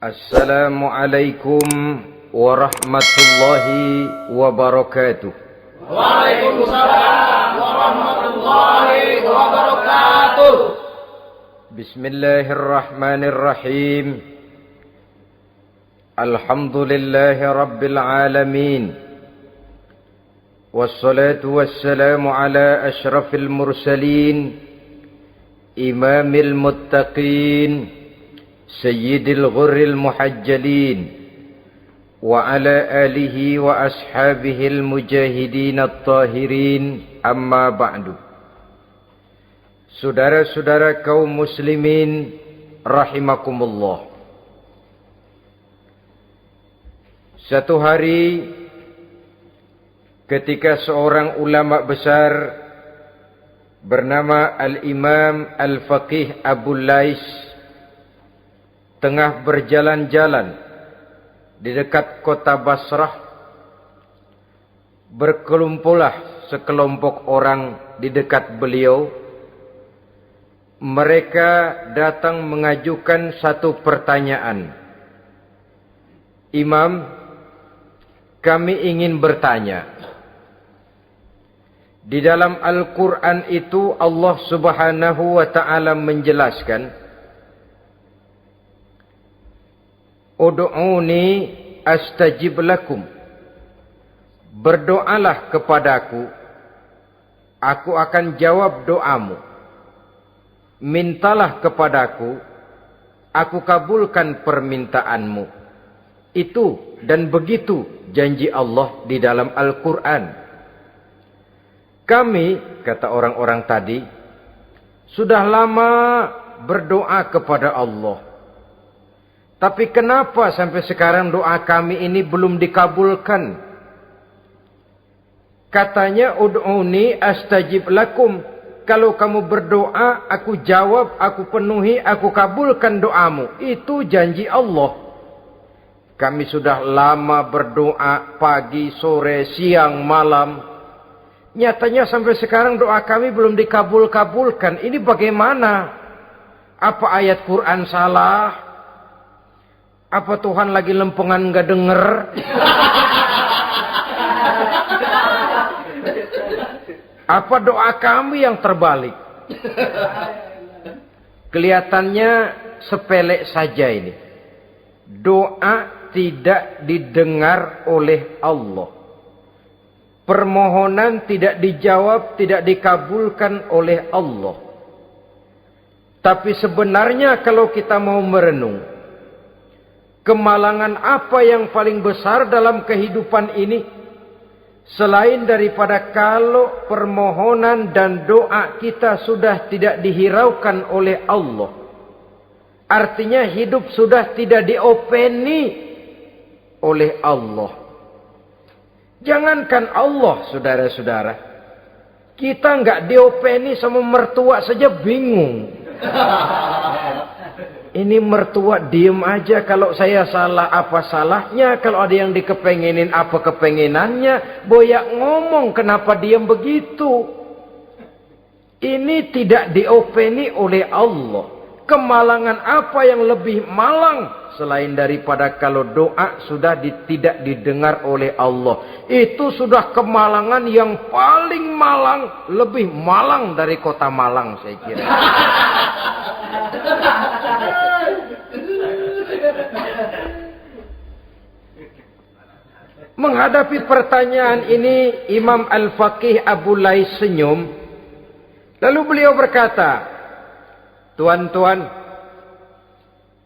Assalamualaikum warahmatullahi wabarakatuh. Waalaikumsalam warahmatullahi wabarakatuh. Bismillahirrahmanirrahim. Alhamdulillahi rabbil alamin. Wassalatu wassalamu ala ashrafil mursalin, imamil muttaqin, sayyidil ghurril muhajjalin, wa ala alihi wa ashabihil mujahidin at-tahirin, amma ba'du. Saudara-saudara kaum muslimin rahimakumullah. Satu hari ketika seorang ulama besar bernama Al-Imam Al-Faqih Abu Lais tengah berjalan-jalan di dekat kota Basrah, berkelumpulah sekelompok orang di dekat beliau. Mereka datang mengajukan satu pertanyaan. Imam, kami ingin bertanya. Di dalam Al-Quran itu Allah Subhanahu wa ta'ala menjelaskan, Ud'uni astajib lakum. Berdoalah kepadaku, aku akan jawab doamu. Mintalah kepadaku, aku kabulkan permintaanmu. Itu dan begitu janji Allah di dalam Al-Quran. Kami, kata orang-orang tadi, sudah lama berdoa kepada Allah. Tapi kenapa sampai sekarang doa kami ini belum dikabulkan? Katanya, Ud'uni astajib lakum. Kalau kamu berdoa, aku jawab, aku penuhi, aku kabulkan doamu. Itu janji Allah. Kami sudah lama berdoa pagi, sore, siang, malam. Nyatanya sampai sekarang doa kami belum dikabulkan. Ini bagaimana? Apa ayat Quran salah? Apa Tuhan lagi lempengan nggak denger? Apa doa kami yang terbalik? Kelihatannya sepele saja ini. Doa tidak didengar oleh Allah. Permohonan tidak dijawab, tidak dikabulkan oleh Allah. Tapi sebenarnya kalau kita mau merenung, kemalangan apa yang paling besar dalam kehidupan ini, selain daripada kalau permohonan dan doa kita sudah tidak dihiraukan oleh Allah. Artinya hidup sudah tidak diopeni oleh Allah. Jangankan Allah, saudara-saudara, kita nggak diopeni sama mertua saja bingung. Ini mertua diem aja, kalau saya salah apa salahnya, kalau ada yang dikepengenin apa kepengenannya, boyak ngomong kenapa diem begitu. Ini tidak diopeni oleh Allah. Kemalangan apa yang lebih malang selain daripada kalau doa sudah tidak didengar oleh Allah. Itu sudah kemalangan yang paling malang, lebih malang dari kota Malang saya kira. Menghadapi pertanyaan ini, Imam Al-Faqih Abu Lais senyum. Lalu beliau berkata, tuan-tuan,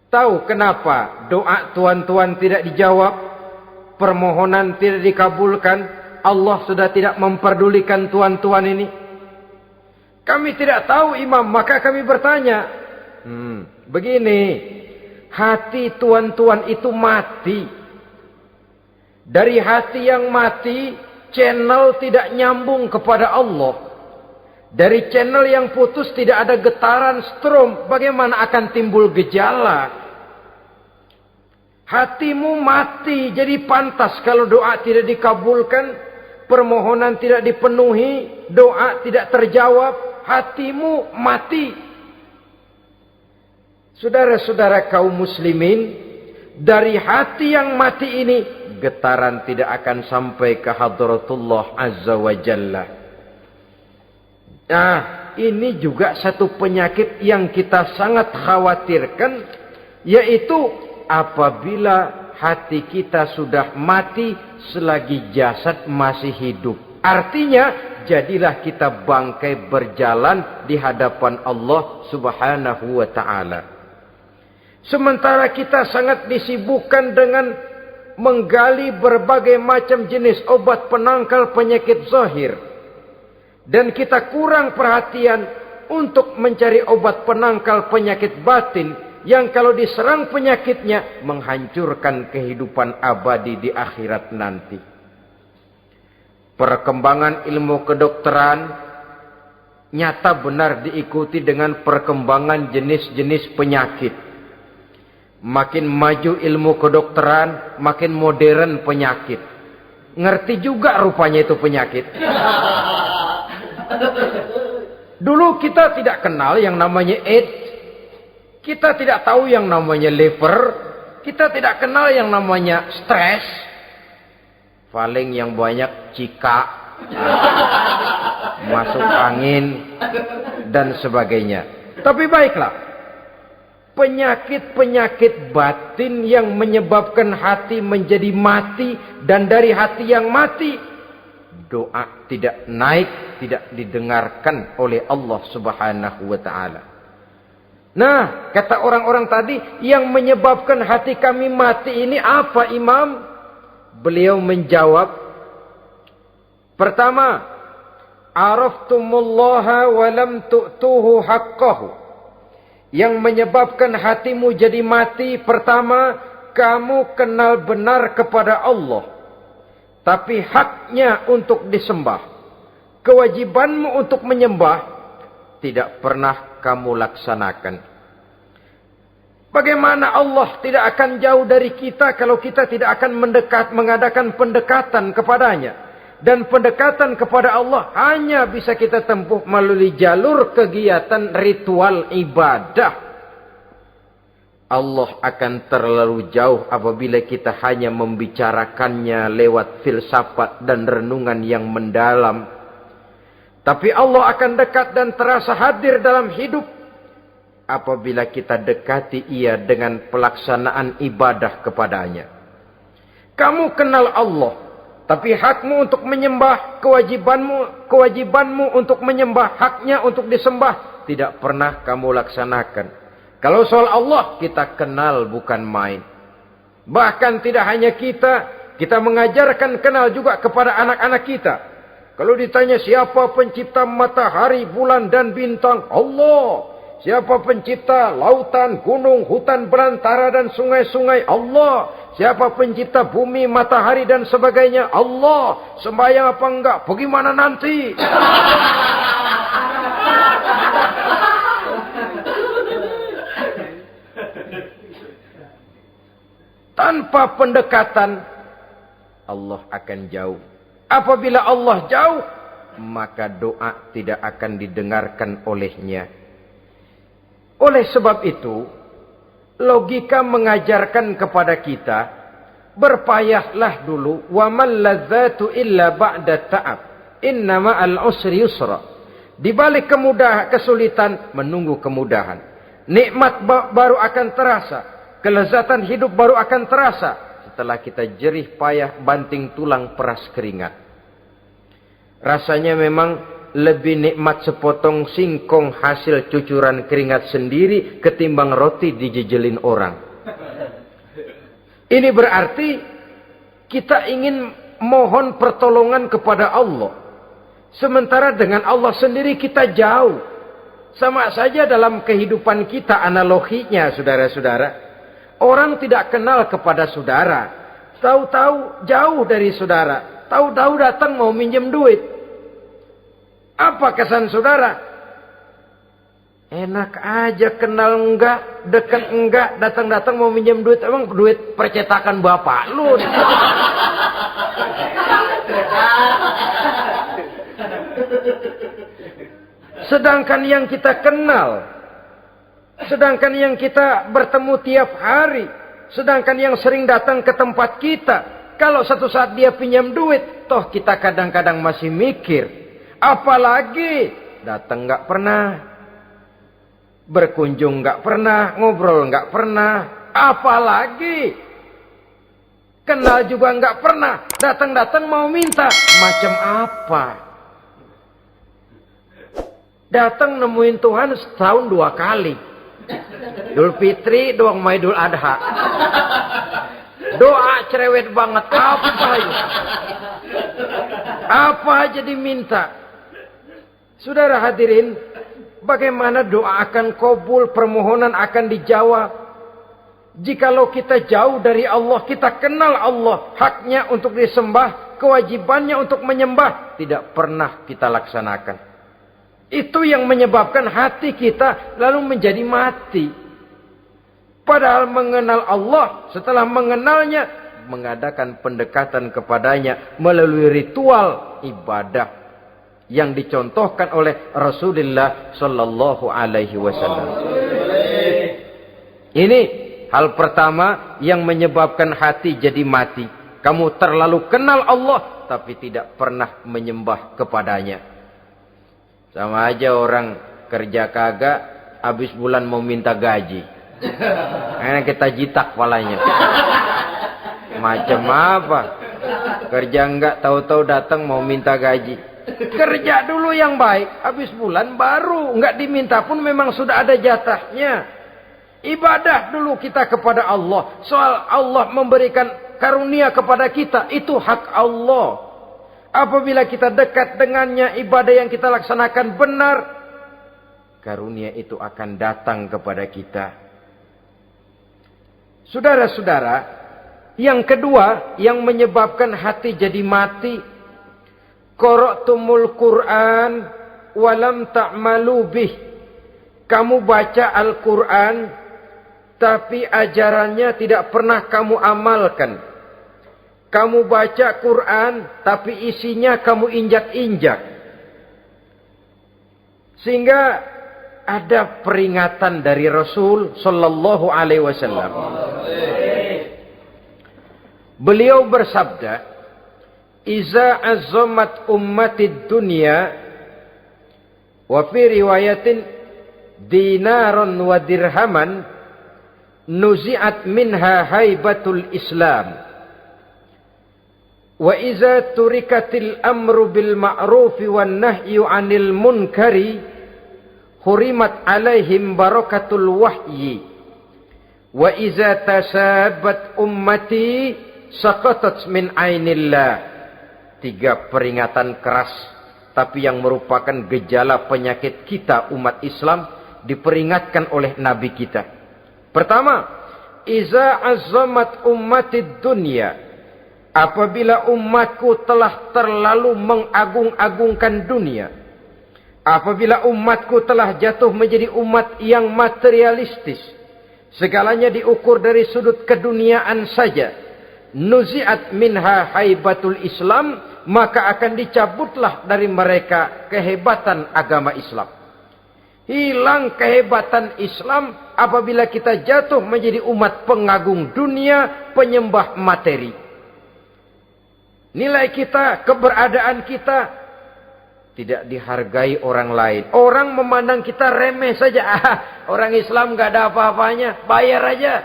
tahu kenapa doa tuan-tuan tidak dijawab, permohonan tidak dikabulkan, Allah sudah tidak memperdulikan tuan-tuan ini? Kami tidak tahu, Imam, maka kami bertanya. Begini, hati tuan-tuan itu mati. Dari hati yang mati, channel tidak nyambung kepada Allah. Dari channel yang putus tidak ada getaran strom. Bagaimana akan timbul gejala? Hatimu mati, jadi pantas kalau doa tidak dikabulkan, permohonan tidak dipenuhi, doa tidak terjawab, hatimu mati. Saudara-saudara kaum muslimin, dari hati yang mati ini, getaran tidak akan sampai ke hadratullah azza wa jalla. Nah, ini juga satu penyakit yang kita sangat khawatirkan, yaitu apabila hati kita sudah mati selagi jasad masih hidup. Artinya, jadilah kita bangkai berjalan di hadapan Allah subhanahu wa ta'ala. Sementara kita sangat disibukkan dengan menggali berbagai macam jenis obat penangkal penyakit zahir. Dan kita kurang perhatian untuk mencari obat penangkal penyakit batin yang kalau diserang penyakitnya menghancurkan kehidupan abadi di akhirat nanti. Perkembangan ilmu kedokteran nyata benar diikuti dengan perkembangan jenis-jenis penyakit. Makin maju ilmu kedokteran, makin modern penyakit. Ngerti juga rupanya itu penyakit. Dulu kita tidak kenal yang namanya AIDS. Kita tidak tahu yang namanya liver. Kita tidak kenal yang namanya stres. Paling yang banyak cika, masuk angin, dan sebagainya. Tapi baiklah, penyakit-penyakit batin yang menyebabkan hati menjadi mati, dan dari hati yang mati, doa tidak naik, tidak didengarkan oleh Allah subhanahu wa ta'ala. Nah, kata orang-orang tadi, yang menyebabkan hati kami mati ini apa, Imam? Beliau menjawab, pertama, araftumullaha wa lam tu'tuhu haqqahu. Yang menyebabkan hatimu jadi mati, pertama, kamu kenal benar kepada Allah, tapi haknya untuk disembah, kewajibanmu untuk menyembah, tidak pernah kamu laksanakan. Bagaimana Allah tidak akan jauh dari kita kalau kita tidak akan mengadakan pendekatan kepadanya. Dan pendekatan kepada Allah hanya bisa kita tempuh melalui jalur kegiatan ritual ibadah. Allah akan terlalu jauh apabila kita hanya membicarakannya lewat filsafat dan renungan yang mendalam. Tapi Allah akan dekat dan terasa hadir dalam hidup apabila kita dekati ia dengan pelaksanaan ibadah kepadanya. Kamu kenal Allah, tapi hakmu untuk menyembah, kewajibanmu untuk menyembah, haknya untuk disembah, tidak pernah kamu laksanakan. Kalau soal Allah, kita kenal bukan main. Bahkan tidak hanya kita mengajarkan kenal juga kepada anak-anak kita. Kalau ditanya siapa pencipta matahari, bulan dan bintang? Allah. Siapa pencipta lautan, gunung, hutan belantara dan sungai-sungai? Allah. Siapa pencipta bumi, matahari dan sebagainya? Allah. Sembahyang apa enggak? Bagaimana nanti? Tanpa pendekatan, Allah akan jauh. Apabila Allah jauh, maka doa tidak akan didengarkan olehnya. Oleh sebab itu, logika mengajarkan kepada kita, berpayahlah dulu, wa man ladzatu illa ba'da ta'ab, inna ma'al usri yusra. Di balik kesulitan menunggu kemudahan. Nikmat baru akan terasa, kelezatan hidup baru akan terasa setelah kita jerih payah banting tulang peras keringat. Rasanya memang lebih nikmat sepotong singkong hasil cucuran keringat sendiri ketimbang roti dijejelin orang. Ini berarti kita ingin mohon pertolongan kepada Allah. Sementara dengan Allah sendiri kita jauh. Sama saja dalam kehidupan kita analoginya, saudara-saudara. Orang tidak kenal kepada saudara. Tahu-tahu jauh dari saudara. Tahu-tahu datang mau minjem duit. Apa kesan saudara? Enak aja, kenal enggak, dekat enggak, datang-datang mau minjem duit. Emang duit percetakan bapak lu? Sedangkan yang kita kenal, sedangkan yang kita bertemu tiap hari, Sedangkan yang sering datang ke tempat kita, kalau satu saat dia pinjam duit, toh kita kadang-kadang masih mikir. Apalagi datang nggak pernah, berkunjung nggak pernah, ngobrol nggak pernah. Apalagi kenal juga nggak pernah, datang-datang mau minta. Macam apa? Datang nemuin Tuhan setahun 2 kali. Idul Fitri, doang Idul Adha. Doa cerewet banget. Apa aja diminta. Saudara hadirin, bagaimana doa akan kabul, permohonan akan dijawab? Jikalau kita jauh dari Allah, kita kenal Allah, haknya untuk disembah, kewajibannya untuk menyembah, tidak pernah kita laksanakan. Itu yang menyebabkan hati kita lalu menjadi mati. Padahal mengenal Allah, setelah mengenalnya, mengadakan pendekatan kepadanya melalui ritual ibadah yang dicontohkan oleh Rasulullah Sallallahu Alaihi Wasallam. Ini hal pertama yang menyebabkan hati jadi mati. Kamu terlalu kenal Allah, tapi tidak pernah menyembah kepadanya. Sama aja orang kerja kagak, habis bulan mau minta gaji. Karena kita jitak kepalanya. Macam apa? Kerja enggak, tahu-tahu datang mau minta gaji. Kerja dulu yang baik, habis bulan baru. Enggak diminta pun memang sudah ada jatahnya. Ibadah dulu kita kepada Allah. Soal Allah memberikan karunia kepada kita, itu hak Allah. Apabila kita dekat dengannya, ibadah yang kita laksanakan benar, karunia itu akan datang kepada kita. Saudara-saudara, yang kedua yang menyebabkan hati jadi mati, qara'tumul Qur'an walam ta'malu bih. Kamu baca Al-Quran, tapi ajarannya tidak pernah kamu amalkan. Kamu baca Quran, tapi isinya kamu injak-injak. Sehingga ada peringatan dari Rasul Sallallahu Alaihi Wasallam. Beliau bersabda, "Iza azzamat ummatid dunya, wa fi riwayatin dinaron wa dirhaman, nuzi'at minha haibatul Islam. Wa iza turikatil amru bil ma'rufi wan nahyu 'anil munkari, hurimat 'alaihim barakatul wahyi. Wa iza tasabat ummati saqatat min 'ainillah." 3 peringatan keras, tapi yang merupakan gejala penyakit kita umat Islam, diperingatkan oleh Nabi kita. Pertama, iza azzamat ummatid dunya. Apabila umatku telah terlalu mengagung-agungkan dunia. Apabila umatku telah jatuh menjadi umat yang materialistis. Segalanya diukur dari sudut keduniaan saja. Nuzi'at minha haibatul Islam. Maka akan dicabutlah dari mereka kehebatan agama Islam. Hilang kehebatan Islam apabila kita jatuh menjadi umat pengagung dunia, penyembah materi. Nilai kita, keberadaan kita tidak dihargai orang lain. Orang memandang kita remeh saja. Orang Islam gak ada apa-apanya. Bayar aja.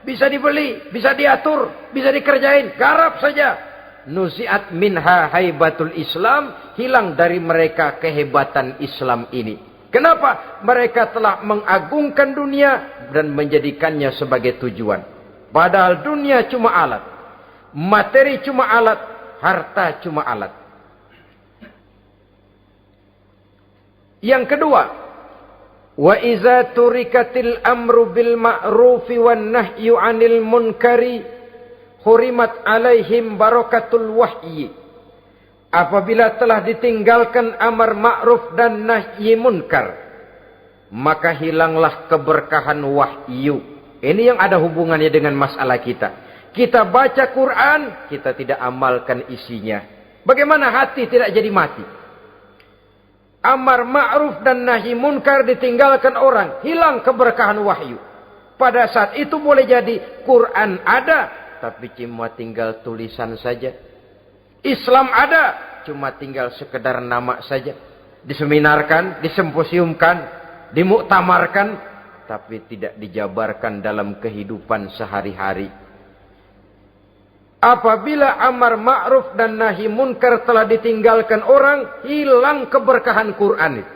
Bisa dibeli, bisa diatur, bisa dikerjain. Garap saja. Nuzi'at minha haibatul Islam. Hilang dari mereka kehebatan Islam ini. Kenapa? Mereka telah mengagungkan dunia dan menjadikannya sebagai tujuan. Padahal dunia cuma alat. Materi cuma alat. Harta cuma alat. Yang kedua, wa iza turikatil amru bil ma'rufi wan nahyu 'anil munkari, hurimat 'alaihim barakatul wahyi. Apabila telah ditinggalkan amar ma'ruf dan nahi munkar, maka hilanglah keberkahan wahyu. Ini yang ada hubungannya dengan masalah kita. Kita baca Quran, kita tidak amalkan isinya. Bagaimana hati tidak jadi mati? Amar ma'ruf dan nahi munkar ditinggalkan orang, hilang keberkahan wahyu. Pada saat itu boleh jadi Quran ada, tapi cuma tinggal tulisan saja. Islam ada, cuma tinggal sekedar nama saja. Diseminarkan, disimposiumkan, dimuktamarkan, tapi tidak dijabarkan dalam kehidupan sehari-hari. Apabila amar ma'ruf dan nahi munkar telah ditinggalkan orang, hilang keberkahan Quran itu.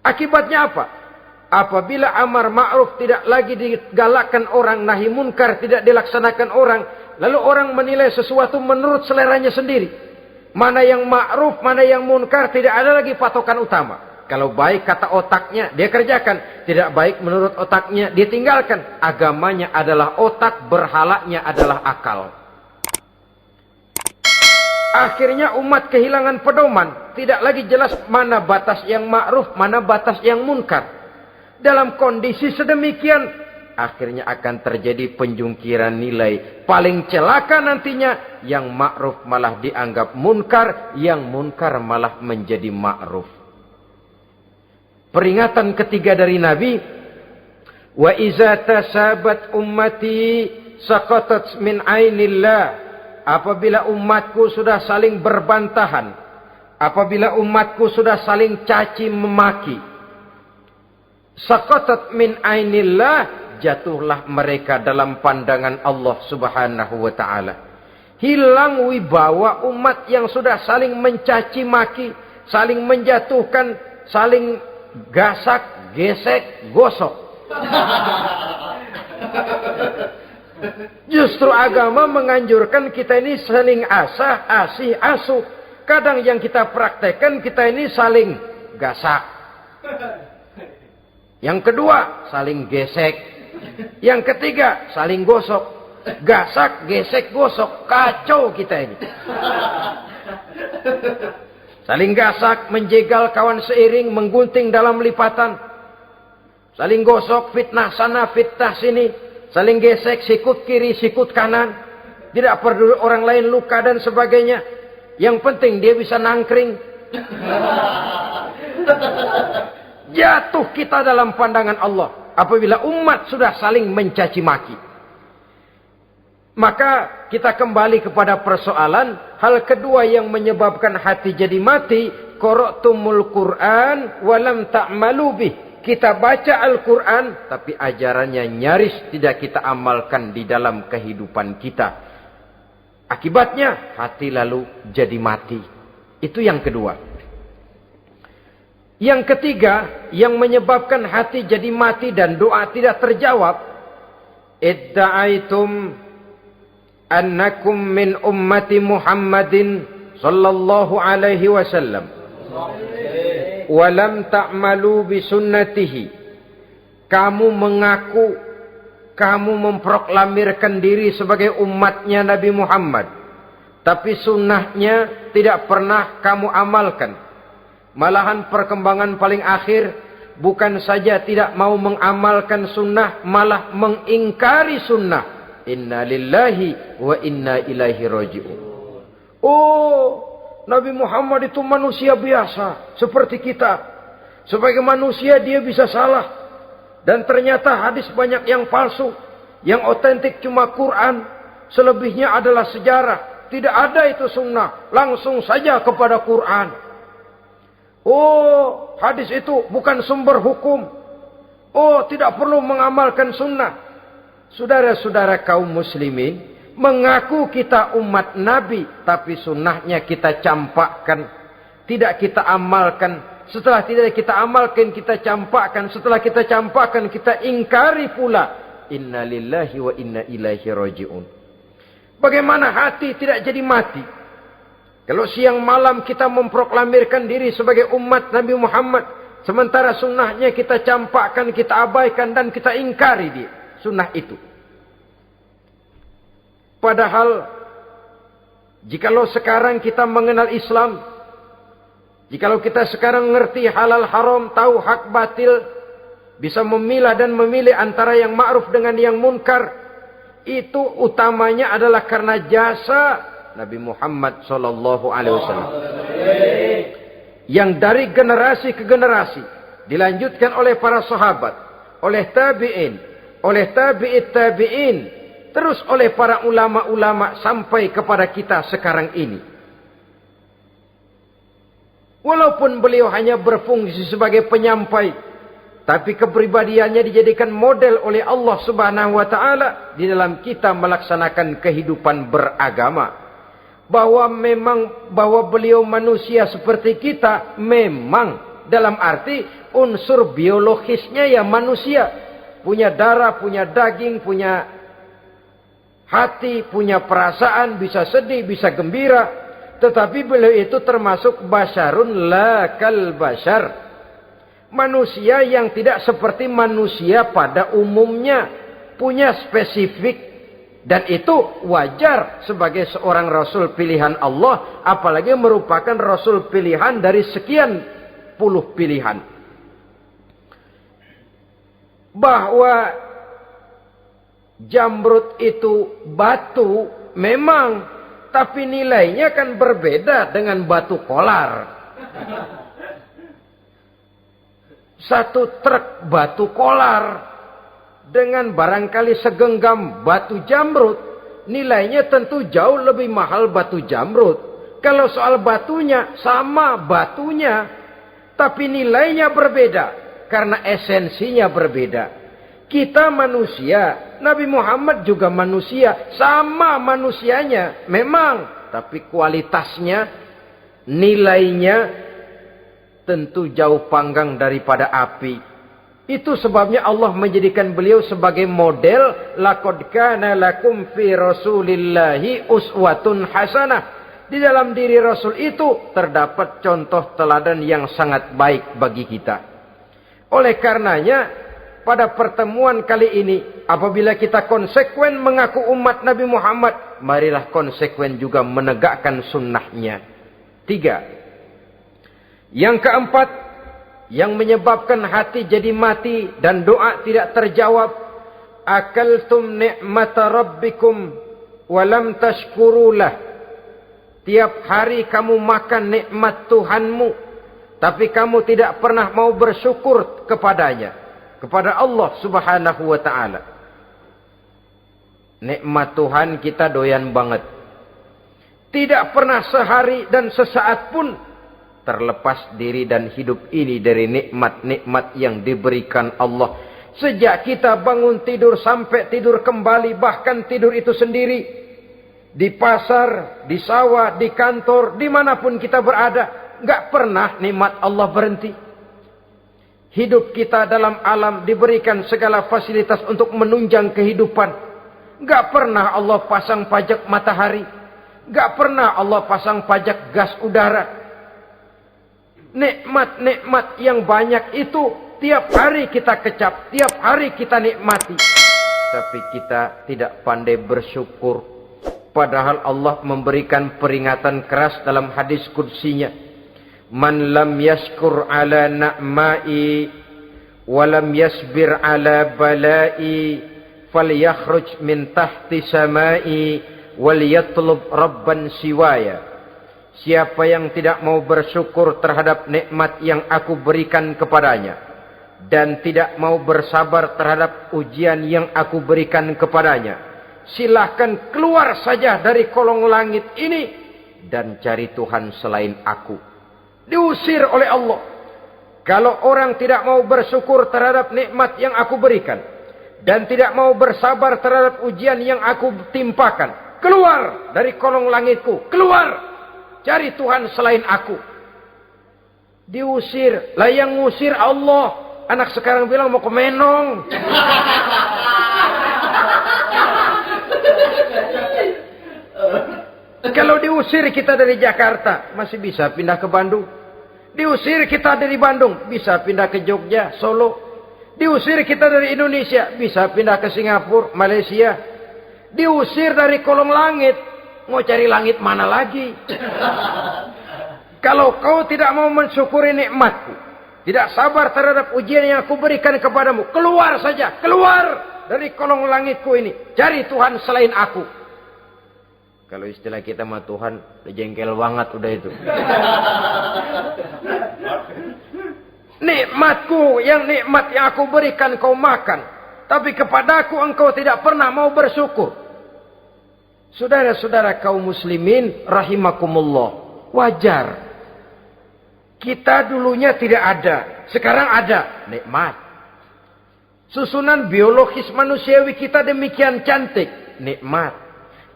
Akibatnya apa? Apabila amar ma'ruf tidak lagi digalakkan orang, nahi munkar tidak dilaksanakan orang, lalu orang menilai sesuatu menurut seleranya sendiri. Mana yang ma'ruf, mana yang munkar, tidak ada lagi patokan utama. Kalau baik kata otaknya, dia kerjakan. Tidak baik menurut otaknya, dia tinggalkan. Agamanya adalah otak, berhalanya adalah akal. Akhirnya umat kehilangan pedoman. Tidak lagi jelas mana batas yang ma'ruf, mana batas yang munkar. Dalam kondisi sedemikian, akhirnya akan terjadi penjungkiran nilai. Paling celaka nantinya, yang ma'ruf malah dianggap munkar, yang munkar malah menjadi ma'ruf. Peringatan ketiga dari Nabi, wa iza tasabat ummati saqatat min ainillah. Apabila umatku sudah saling berbantahan, apabila umatku sudah saling caci memaki, saqatat min ainillah, jatuhlah mereka dalam pandangan Allah Subhanahu wa taala. Hilang wibawa umat yang sudah saling mencaci maki, saling menjatuhkan, saling gasak, gesek, gosok. Justru agama menganjurkan kita ini saling asah, asih, asuh. Kadang yang kita praktekkan, kita ini saling gasak. Yang kedua, saling gesek. Yang ketiga, saling gosok. Gasak, gesek, gosok. Kacau kita ini. Saling gasak, menjegal kawan seiring, menggunting dalam lipatan. Saling gosok, fitnah sana, fitnah sini. Saling gesek, sikut kiri, sikut kanan. Tidak peduli orang lain luka dan sebagainya. Yang penting dia bisa nangkring. Jatuh kita dalam pandangan Allah apabila umat sudah saling mencaci maki. Maka kita kembali kepada persoalan. Hal kedua yang menyebabkan hati jadi mati, qara'tumul Qur'an walam ta'malu bih. Kita baca Al-Quran, tapi ajarannya nyaris tidak kita amalkan di dalam kehidupan kita. Akibatnya, hati lalu jadi mati. Itu yang kedua. Yang ketiga, yang menyebabkan hati jadi mati dan doa tidak terjawab. Idda'aitum annakum min ummati Muhammadin sallallahu alaihi wasallam. Walam ta'malu bisunnatihi. Kamu mengaku, kamu memproklamirkan diri sebagai umatnya Nabi Muhammad, tapi sunnahnya tidak pernah kamu amalkan. Malahan perkembangan paling akhir, bukan saja tidak mau mengamalkan sunnah, malah mengingkari sunnah. Inna lillahi wa inna ilaihi raji'un. Oh, Nabi Muhammad itu manusia biasa, seperti kita. Sebagai manusia dia bisa salah. Dan ternyata hadis banyak yang palsu. Yang otentik cuma Quran. Selebihnya adalah sejarah. Tidak ada itu sunnah. Langsung saja kepada Quran. Oh, hadis itu bukan sumber hukum. Oh, tidak perlu mengamalkan sunnah. Saudara-saudara kaum muslimin, mengaku kita umat Nabi, tapi sunnahnya kita campakkan. Tidak kita amalkan. Setelah tidak kita amalkan, kita campakkan. Setelah kita campakkan, kita ingkari pula. Inna lillahi wa inna ilaihi raji'un. Bagaimana hati tidak jadi mati? Kalau siang malam kita memproklamirkan diri sebagai umat Nabi Muhammad, sementara sunnahnya kita campakkan, kita abaikan, dan kita ingkari dia, sunnah itu. Padahal, jikalau sekarang kita mengenal Islam, jikalau kita sekarang mengerti halal haram, tahu hak batil, bisa memilah dan memilih antara yang ma'ruf dengan yang munkar, itu utamanya adalah karena jasa Nabi Muhammad SAW. Yang dari generasi ke generasi dilanjutkan oleh para sahabat, oleh tabi'in, oleh tabi'it tabi'in, terus oleh para ulama-ulama sampai kepada kita sekarang ini. Walaupun beliau hanya berfungsi sebagai penyampai, tapi kepribadiannya dijadikan model oleh Allah Subhanahu wa taala di dalam kita melaksanakan kehidupan beragama. Bahwa beliau manusia seperti kita, memang dalam arti unsur biologisnya ya manusia, punya darah, punya daging, punya hati, punya perasaan, bisa sedih, bisa gembira, tetapi beliau itu termasuk basyarun la kal basyar, manusia yang tidak seperti manusia pada umumnya, punya spesifik. Dan itu wajar sebagai seorang Rasul pilihan Allah. Apalagi merupakan Rasul pilihan dari sekian puluh pilihan. Bahwa jamrud itu batu memang. Tapi nilainya kan berbeda dengan batu kolar. Satu truk batu kolar dengan barangkali segenggam batu jamrud, nilainya tentu jauh lebih mahal batu jamrud. Kalau soal batunya, sama batunya, tapi nilainya berbeda karena esensinya berbeda. Kita manusia, Nabi Muhammad juga manusia, sama manusianya memang, tapi kualitasnya, nilainya tentu jauh panggang daripada api. Itu sebabnya Allah menjadikan beliau sebagai model. Laqad kana lakum fi Rasulillahi uswatun hasanah. Di dalam diri Rasul itu terdapat contoh teladan yang sangat baik bagi kita. Oleh karenanya, pada pertemuan kali ini, apabila kita konsekuen mengaku umat Nabi Muhammad, marilah konsekuen juga menegakkan sunnahnya. 3. Yang keempat, yang menyebabkan hati jadi mati dan doa tidak terjawab. Akaltum ni'mata rabbikum walam tashkurulah. Tiap hari kamu makan nikmat Tuhanmu, tapi kamu tidak pernah mau bersyukur kepadanya, kepada Allah Subhanahu wa ta'ala. Nikmat Tuhan kita doyan banget. Tidak pernah sehari dan sesaat pun terlepas diri dan hidup ini dari nikmat-nikmat yang diberikan Allah. Sejak kita bangun tidur sampai tidur kembali, bahkan tidur itu sendiri, di pasar, di sawah, di kantor, dimanapun kita berada, nggak pernah nikmat Allah berhenti. Hidup kita dalam alam diberikan segala fasilitas untuk menunjang kehidupan. Nggak pernah Allah pasang pajak matahari, nggak pernah Allah pasang pajak gas udara. Nikmat-nikmat yang banyak itu tiap hari kita kecap, tiap hari kita nikmati. Tapi kita tidak pandai bersyukur. Padahal Allah memberikan peringatan keras dalam hadis qudsinya. Man lam yashkur ala na'mai walam yasbir ala balai falyakhruj min tahti samai wal yatlub rabban siwaya. Siapa yang tidak mau bersyukur terhadap nikmat yang aku berikan kepadanya dan tidak mau bersabar terhadap ujian yang aku berikan kepadanya, silahkan keluar saja dari kolong langit ini dan cari Tuhan selain aku. Diusir oleh Allah. Kalau orang tidak mau bersyukur terhadap nikmat yang aku berikan dan tidak mau bersabar terhadap ujian yang aku timpakan, keluar dari kolong langitku, keluar, cari Tuhan selain aku. Diusir. Lah yang ngusir Allah. Anak sekarang bilang mau ke Menong. Kalau diusir kita dari Jakarta, masih bisa pindah ke Bandung. Diusir kita dari Bandung, bisa pindah ke Jogja, Solo. Diusir kita dari Indonesia, bisa pindah ke Singapura, Malaysia. Diusir dari kolong langit, mau cari langit mana lagi? Kalau kau tidak mau mensyukuri nikmatku, tidak sabar terhadap ujian yang aku berikan kepadamu, keluar saja, keluar dari kolong langitku ini, cari Tuhan selain aku. Kalau istilah kita mah Tuhan, jengkel banget udah itu. Nikmatku, nikmat yang aku berikan kau makan. tapi kepadaku engkau tidak pernah mau bersyukur. Saudara-saudara kaum muslimin rahimakumullah, wajar. Kita dulunya tidak ada, sekarang ada, nikmat. Susunan biologis manusiawi kita demikian cantik, nikmat.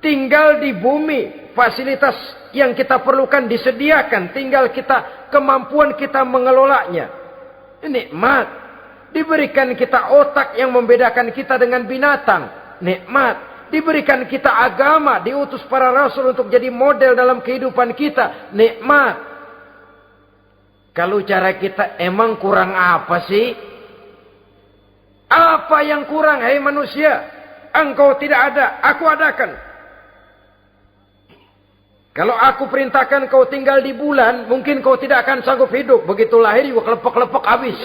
Tinggal di bumi, fasilitas yang kita perlukan disediakan, tinggal kemampuan kita mengelolanya. Nikmat. Diberikan kita otak yang membedakan kita dengan binatang, nikmat. Diberikan kita agama, diutus para rasul untuk jadi model dalam kehidupan kita, nikmat. Kalau cara kita emang kurang apa sih? Apa yang kurang, hai manusia? Engkau tidak ada, aku adakan. Kalau aku perintahkan kau tinggal di bulan, mungkin kau tidak akan sanggup hidup. Begitu lahir juga kelepek-kelepek habis.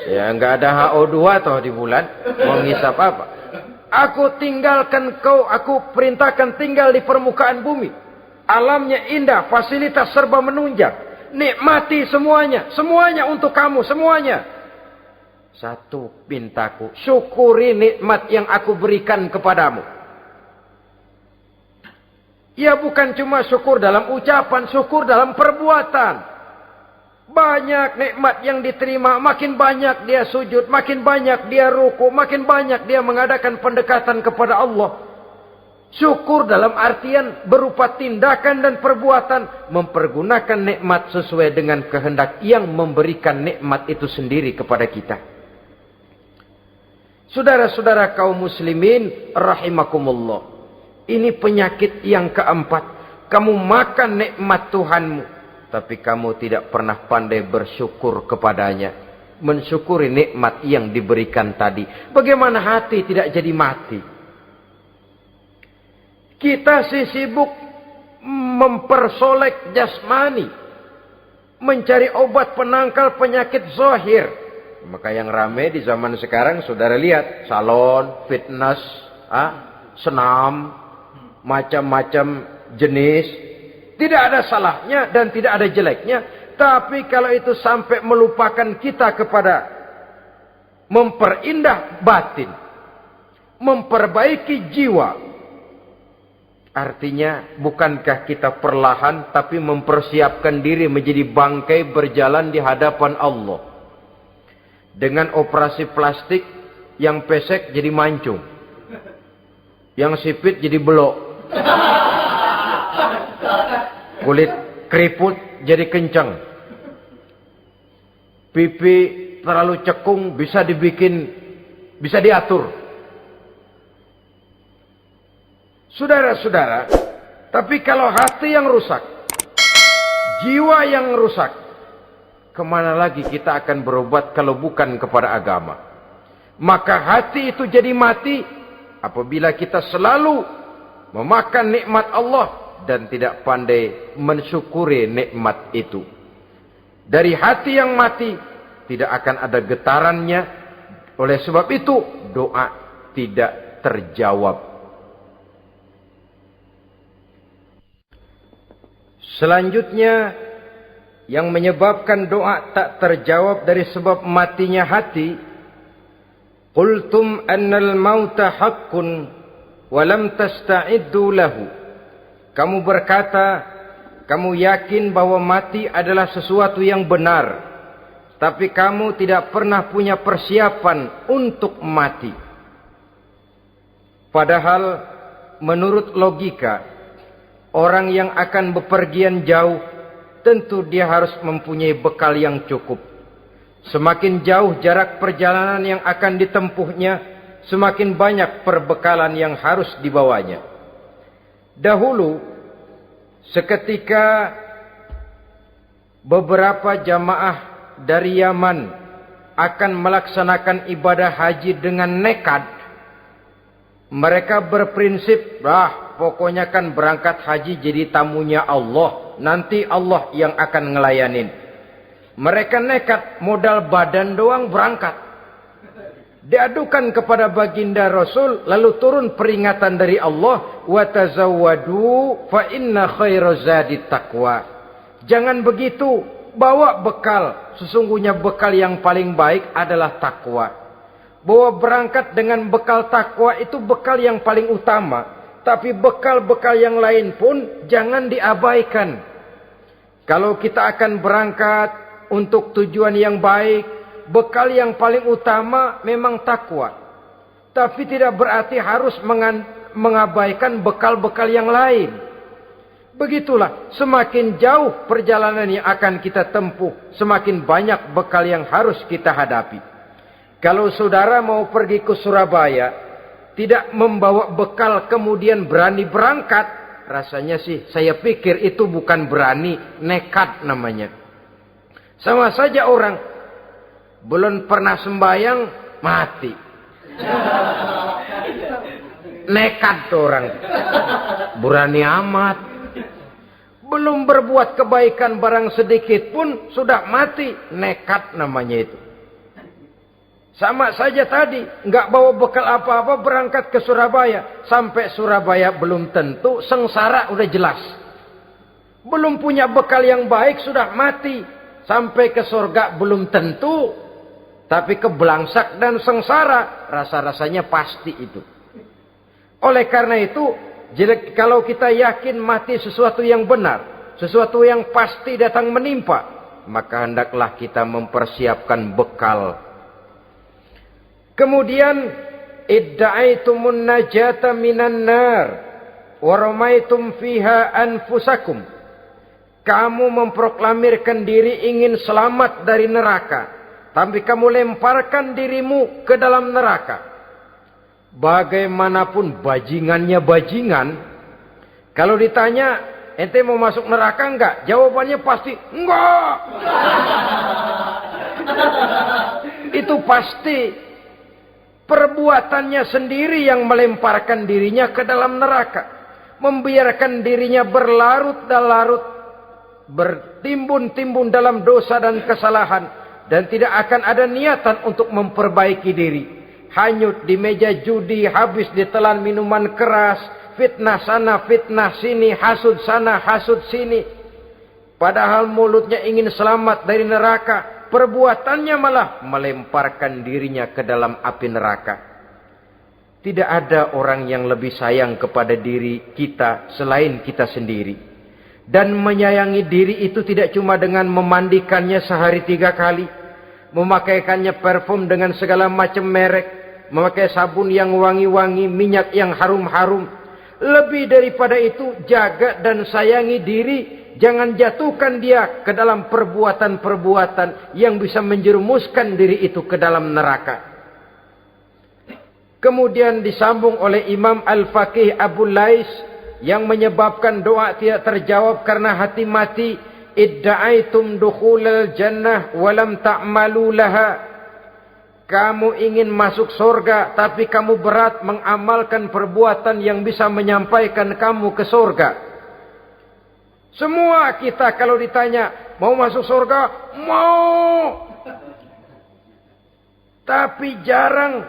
Ya nggak ada HO2 toh di bulan. Mau ngisap apa? Aku tinggalkan kau, aku perintahkan tinggal di permukaan bumi. Alamnya indah, fasilitas serba menunjang. Nikmati semuanya, semuanya untuk kamu, semuanya. Satu pintaku, syukuri nikmat yang aku berikan kepadamu. Ya bukan cuma syukur dalam ucapan, syukur dalam perbuatan. Banyak nikmat yang diterima, makin banyak dia sujud, makin banyak dia ruku, makin banyak dia mengadakan pendekatan kepada Allah. Syukur dalam artian berupa tindakan dan perbuatan, mempergunakan nikmat sesuai dengan kehendak yang memberikan nikmat itu sendiri kepada kita. Saudara-saudara kaum muslimin rahimakumullah. Ini penyakit yang keempat. Kamu makan nikmat Tuhanmu, tapi kamu tidak pernah pandai bersyukur kepadanya. Mensyukuri nikmat yang diberikan tadi. Bagaimana hati tidak jadi mati? Kita sibuk mempersolek jasmani, mencari obat penangkal penyakit zahir. Maka yang ramai di zaman sekarang, saudara lihat, salon, fitness, senam, macam-macam jenis. Tidak ada salahnya dan tidak ada jeleknya. Tapi kalau itu sampai melupakan kita kepada memperindah batin, memperbaiki jiwa, artinya bukankah kita perlahan tapi mempersiapkan diri menjadi bangkai berjalan di hadapan Allah. Dengan operasi plastik, yang pesek jadi mancung, yang sipit jadi belok, kulit keriput jadi kencang, pipi terlalu cekung bisa diatur. Saudara-saudara, tapi kalau hati yang rusak, jiwa yang rusak, kemana lagi kita akan berobat kalau bukan kepada agama? Maka hati itu jadi mati apabila kita selalu memakan nikmat Allah dan tidak pandai mensyukuri nikmat itu. Dari hati yang mati tidak akan ada getarannya. Oleh sebab itu doa tidak terjawab. Selanjutnya, yang menyebabkan doa tak terjawab dari sebab matinya hati, qultum annal mauta haqqun wa lam tasta'iddu lahu. Kamu berkata, kamu yakin bahwa mati adalah sesuatu yang benar, tapi kamu tidak pernah punya persiapan untuk mati. Padahal menurut logika, orang yang akan bepergian jauh, tentu dia harus mempunyai bekal yang cukup. Semakin jauh jarak perjalanan yang akan ditempuhnya, semakin banyak perbekalan yang harus dibawanya. Dahulu, seketika beberapa jamaah dari Yaman akan melaksanakan ibadah haji dengan nekat, mereka berprinsip, pokoknya kan berangkat haji jadi tamunya Allah. Nanti Allah yang akan ngelayanin. Mereka nekat, modal badan doang berangkat. Diadukan kepada baginda Rasul, lalu turun peringatan dari Allah, wa tazawwadu fa inna khairaz zadi taqwa. Jangan begitu, bawa bekal. Sesungguhnya bekal yang paling baik adalah takwa. Bahwa berangkat dengan bekal takwa itu bekal yang paling utama. Tapi bekal-bekal yang lain pun jangan diabaikan. Kalau kita akan berangkat untuk tujuan yang baik, bekal yang paling utama memang takwa. Tapi tidak berarti harus mengabaikan bekal-bekal yang lain. Begitulah, semakin jauh perjalanan yang akan kita tempuh, semakin banyak bekal yang harus kita hadapi. Kalau saudara mau pergi ke Surabaya, tidak membawa bekal kemudian berani berangkat, rasanya sih saya pikir itu bukan berani, nekat namanya. Sama saja orang belum pernah sembahyang mati. Nekat orang. Berani amat. Belum berbuat kebaikan barang sedikit pun sudah mati. Nekat namanya itu. Sama saja tadi, nggak bawa bekal apa-apa berangkat ke Surabaya. Sampai Surabaya belum tentu, sengsara udah jelas. Belum punya bekal yang baik sudah mati. Sampai ke surga belum tentu. Tapi kebelangsak dan sengsara, rasa-rasanya pasti itu. Oleh karena itu, kalau kita yakin mati sesuatu yang benar, sesuatu yang pasti datang menimpa, maka hendaklah kita mempersiapkan bekal. Kemudian idda'aitumun najata minan nar wa ramaitum fiha anfusakum. Kamu memproklamirkan diri ingin selamat dari neraka, tapi kamu lemparkan dirimu ke dalam neraka. Bagaimanapun bajingannya bajingan, kalau ditanya ente mau masuk neraka enggak? Jawabannya pasti enggak. Itu pasti. Perbuatannya sendiri yang melemparkan dirinya ke dalam neraka. Membiarkan dirinya berlarut-larut, bertimbun-timbun dalam dosa dan kesalahan. Dan tidak akan ada niatan untuk memperbaiki diri. Hanyut di meja judi, habis ditelan minuman keras, fitnah sana, fitnah sini, hasud sana, hasud sini. Padahal mulutnya ingin selamat dari neraka. Perbuatannya malah melemparkan dirinya ke dalam api neraka. Tidak ada orang yang lebih sayang kepada diri kita selain kita sendiri. Dan menyayangi diri itu tidak cuma dengan memandikannya sehari 3 kali. Memakaikannya parfum dengan segala macam merek. Memakai sabun yang wangi-wangi, minyak yang harum-harum. Lebih daripada itu, jaga dan sayangi diri. Jangan jatuhkan dia ke dalam perbuatan-perbuatan yang bisa menjerumuskan diri itu ke dalam neraka. Kemudian disambung oleh Imam Al-Faqih Abu Lais yang menyebabkan doa tidak terjawab karena hati mati. Idda'aitum dukhulal jannah walam ta'malu laha. Kamu ingin masuk surga tapi kamu berat mengamalkan perbuatan yang bisa menyampaikan kamu ke surga. Semua kita kalau ditanya, mau masuk surga? Mau. Tapi jarang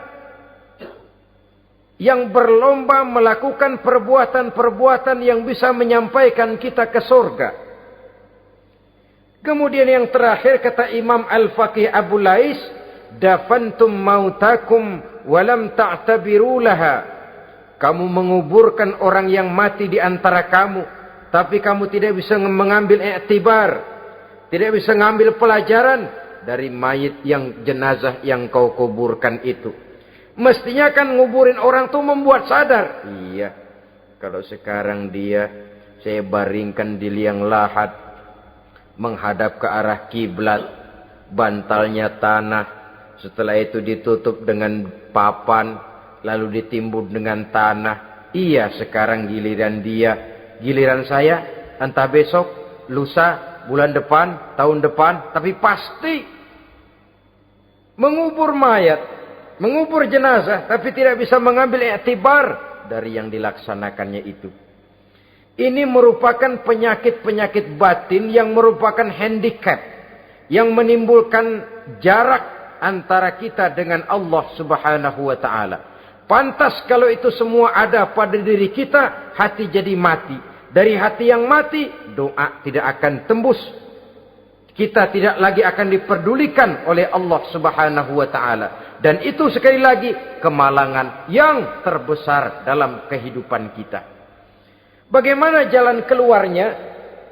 yang berlomba melakukan perbuatan-perbuatan yang bisa menyampaikan kita ke surga. Kemudian yang terakhir kata Imam Al-Faqih Abu Lais, dafantum mautakum walam ta'tabiru laha. Kamu menguburkan orang yang mati di antara kamu. Tapi kamu tidak bisa mengambil iktibar. Tidak bisa mengambil pelajaran dari mayit yang jenazah yang kau kuburkan itu. Mestinya kan nguburin orang tuh membuat sadar. Iya. Kalau sekarang saya baringkan di liang lahat. Menghadap ke arah kiblat. Bantalnya tanah. Setelah itu ditutup dengan papan. Lalu ditimbun dengan tanah. Iya, sekarang giliran dia. Giliran saya, entah besok, lusa, bulan depan, tahun depan, tapi pasti mengubur mayat, mengubur jenazah, tapi tidak bisa mengambil iktibar dari yang dilaksanakannya itu. Ini merupakan penyakit-penyakit batin yang merupakan handicap, yang menimbulkan jarak antara kita dengan Allah Subhanahu wa Ta'ala. Pantas kalau itu semua ada pada diri kita, hati jadi mati. Dari hati yang mati, doa tidak akan tembus. kita tidak lagi akan diperdulikan oleh Allah Subhanahu wa taala. Dan itu sekali lagi kemalangan yang terbesar dalam kehidupan kita. Bagaimana jalan keluarnya?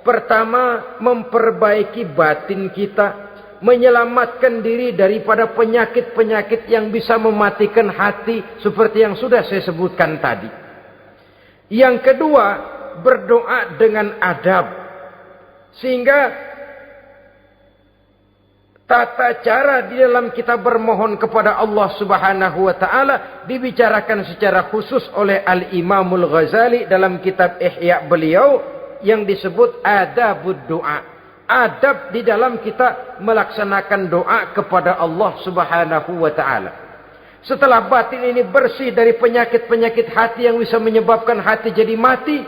Pertama, memperbaiki batin kita, menyelamatkan diri daripada penyakit-penyakit yang bisa mematikan hati seperti yang sudah saya sebutkan tadi. Yang kedua, berdoa dengan adab. Sehingga tata cara di dalam kita bermohon kepada Allah Subhanahu wa taala dibicarakan secara khusus oleh Al-Imamul Ghazali dalam kitab Ihya beliau yang disebut adabud doa. Adab di dalam kita melaksanakan doa kepada Allah Subhanahu wa taala. Setelah batin ini bersih dari penyakit-penyakit hati yang bisa menyebabkan hati jadi mati,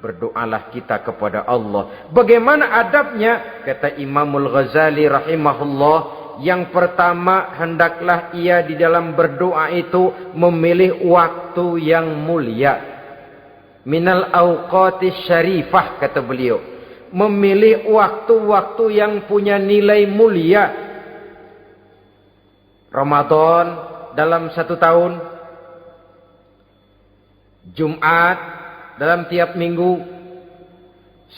berdoalah kita kepada Allah. Bagaimana adabnya? Kata Imamul Ghazali rahimahullah, yang pertama hendaklah ia di dalam berdoa itu memilih waktu yang mulia. Minal awqatis syarifah, kata beliau. Memilih waktu-waktu yang punya nilai mulia. Ramadan dalam 1 tahun, Jumat dalam tiap minggu,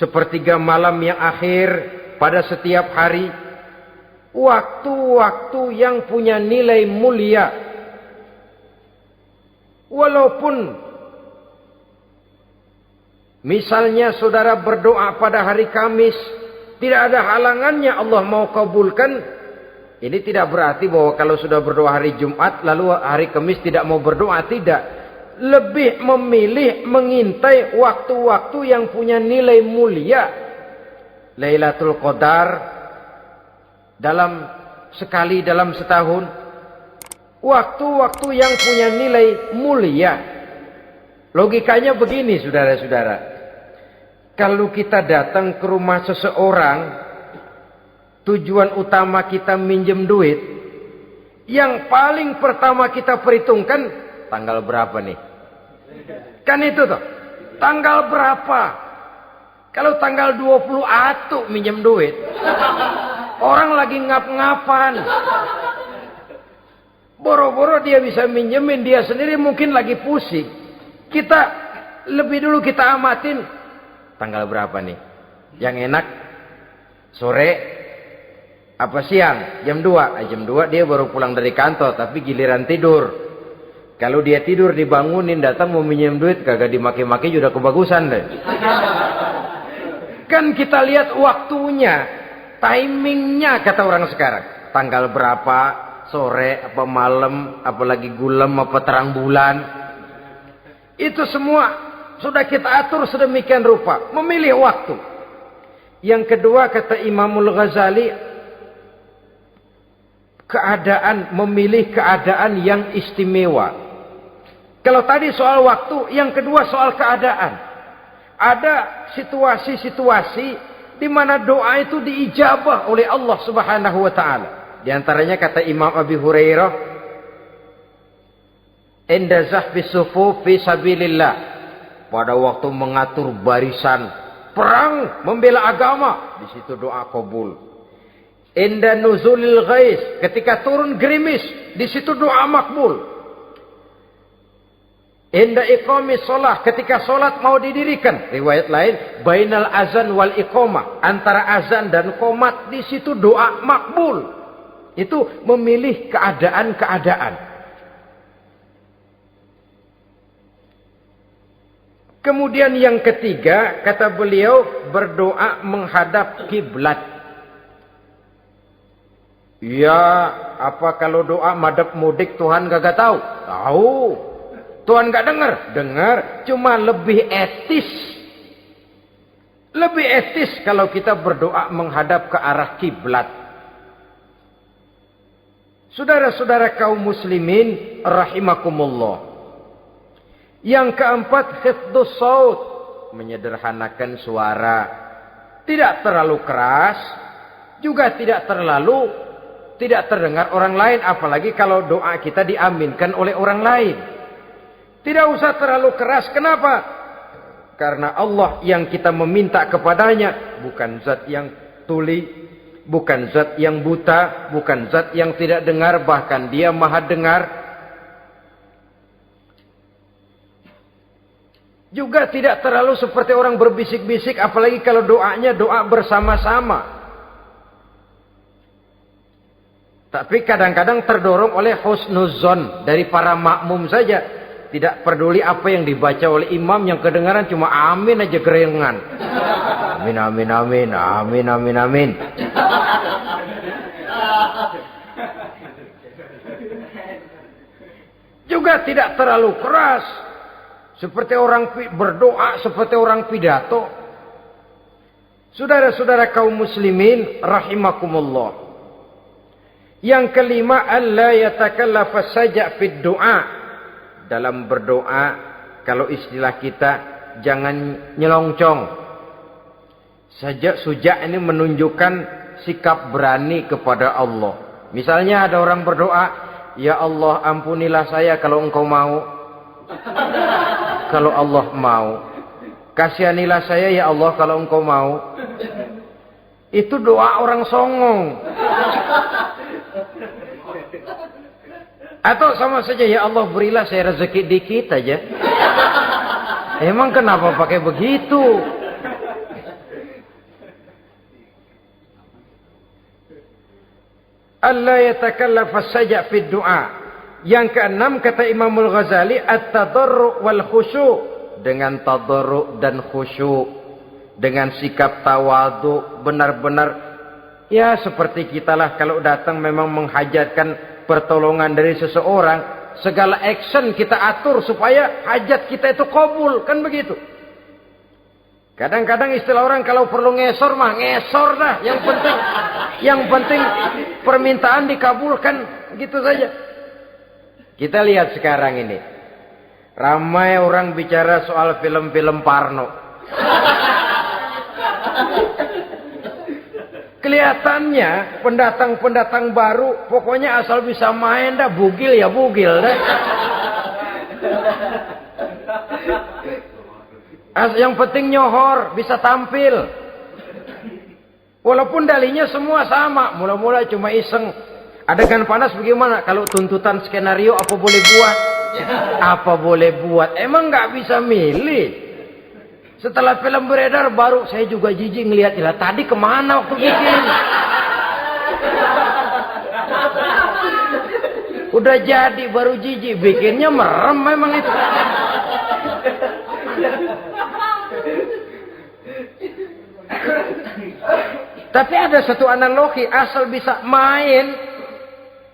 sepertiga malam yang akhir pada setiap hari. Waktu-waktu yang punya nilai mulia. Walaupun misalnya saudara berdoa pada hari Kamis, tidak ada halangannya Allah mau kabulkan. Ini tidak berarti bahwa kalau sudah berdoa hari Jumat lalu hari Kamis tidak mau berdoa, tidak. Lebih memilih mengintai waktu-waktu yang punya nilai mulia. Lailatul Qadar sekali dalam setahun. Waktu-waktu yang punya nilai mulia. Logikanya begini, saudara-saudara. Kalau kita datang ke rumah seseorang, tujuan utama kita minjem duit, yang paling pertama kita perhitungkan tanggal berapa nih? Kan itu toh. Tanggal berapa? Kalau tanggal 20 atuh minjem duit. Orang lagi ngap-ngapan. Boro-boro dia bisa minjemin, dia sendiri mungkin lagi pusing. Kita lebih dulu kita amatin tanggal berapa nih? Yang enak sore apa siang? Jam 2. Jam 2 dia baru pulang dari kantor, tapi giliran tidur. Kalau dia tidur dibangunin, datang mau minjem duit, kagak dimaki-maki sudah kebagusan deh. Kan kita lihat waktunya, timingnya kata orang sekarang. Tanggal berapa, sore, apa malam, apalagi gulem, apa terang bulan. Itu semua sudah kita atur sedemikian rupa. Memilih waktu. Yang kedua kata Imamul Ghazali, memilih keadaan yang istimewa. Kalau tadi soal waktu, yang kedua soal keadaan. Ada situasi-situasi di mana doa itu diijabah oleh Allah Subhanahu wa taala. Di antaranya kata Imam Abi Hurairah, "Inda zahfis sufuf fi sabilillah." Pada waktu mengatur barisan perang membela agama, di situ doa kabul. Inda nuzulil ghais, ketika turun gerimis, di situ doa makbul. Inda iqamis shalah, ketika salat mau didirikan, riwayat lain bainal azan wal iqamah, antara azan dan qomat, di situ doa makbul. Itu memilih keadaan-keadaan. Kemudian yang ketiga kata beliau, berdoa menghadap kiblat. Ya, apa kalau doa madhab mudik Tuhan gak tahu? Tahu. Tuhan gak dengar? Dengar. Cuma lebih etis. Lebih etis kalau kita berdoa menghadap ke arah kiblat. Saudara-saudara kaum muslimin rahimakumullah. Yang keempat, hifdzus saut, menyederhanakan suara. Tidak terlalu keras, juga tidak terdengar orang lain, apalagi kalau doa kita diaminkan oleh orang lain. Tidak usah terlalu keras. Kenapa? Karena Allah yang kita meminta kepadanya bukan zat yang tuli, bukan zat yang buta, bukan zat yang tidak dengar, bahkan dia maha dengar. Juga tidak terlalu seperti orang berbisik-bisik, apalagi kalau doanya doa bersama-sama. Tapi kadang-kadang terdorong oleh husnuzon dari para makmum saja. Tidak peduli apa yang dibaca oleh imam, yang kedengaran cuma amin aja gerengan. Amin, amin, amin, amin, amin, amin. Juga tidak terlalu keras. Seperti orang berdoa, seperti orang pidato. Saudara-saudara kaum muslimin rahimakumullah. Yang kelima, alla yatakallafa saja' fid du'a. Dalam berdoa, kalau istilah kita, jangan nyelongcong. Suja' ini menunjukkan sikap berani kepada Allah. Misalnya ada orang berdoa, ya Allah ampunilah saya kalau engkau mau. Kalau Allah mau. Kasihanilah saya ya Allah kalau engkau mau. Itu doa orang songong. Atau sama saja, ya Allah berilah saya rezeki dikit aja. Emang kenapa pakai begitu? Allah yatakallafa saja fid du'a. Yang keenam kata Imamul Ghazali, at-tadarru' wal khusyu'. Dengan tadarru' dan khusyu', dengan sikap tawadu, benar-benar ya seperti kita lah kalau datang memang menghajatkan pertolongan dari seseorang, segala action kita atur supaya hajat kita itu kabul, kan begitu. Kadang-kadang istilah orang kalau perlu ngesor mah ngesor dah, yang penting permintaan dikabulkan, gitu saja. Kita lihat sekarang ini. Ramai orang bicara soal film-film Parno. Kelihatannya pendatang-pendatang baru, pokoknya asal bisa main dah, bugil ya bugil dah. Yang penting nyohor, bisa tampil. Walaupun dalihnya semua sama, mula-mula cuma iseng. Adegan panas bagaimana? Kalau tuntutan skenario apa boleh buat? Apa boleh buat? Emang nggak bisa milih. Setelah film beredar baru saya juga jijik ngeliat, lah tadi kemana waktu bikin? Udah jadi baru jijik, bikinnya merem memang itu. Tapi ada satu analogi, asal bisa main,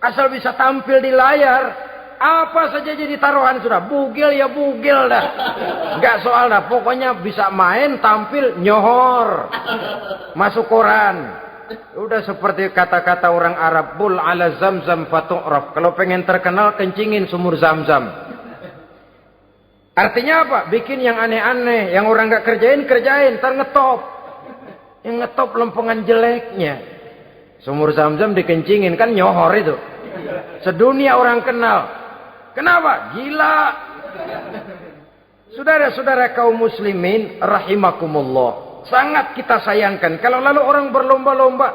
asal bisa tampil di layar, apa saja jadi taruhan sudah. Bugil ya bugil dah. Enggak soal dah. Pokoknya bisa main, tampil, nyohor. Masuk koran. Udah seperti kata-kata orang Arab. Bul ala zamzam fatu'raf. Kalau pengen terkenal, kencingin sumur zamzam. Artinya apa? Bikin yang aneh-aneh. Yang orang gak kerjain, kerjain. Ntar ngetop. Yang ngetop lempengan jeleknya. Sumur zamzam dikencingin. Kan nyohor itu. Sedunia orang kenal. Kenapa? Gila. Saudara-saudara kaum muslimin rahimakumullah. Sangat kita sayangkan kalau lalu orang berlomba-lomba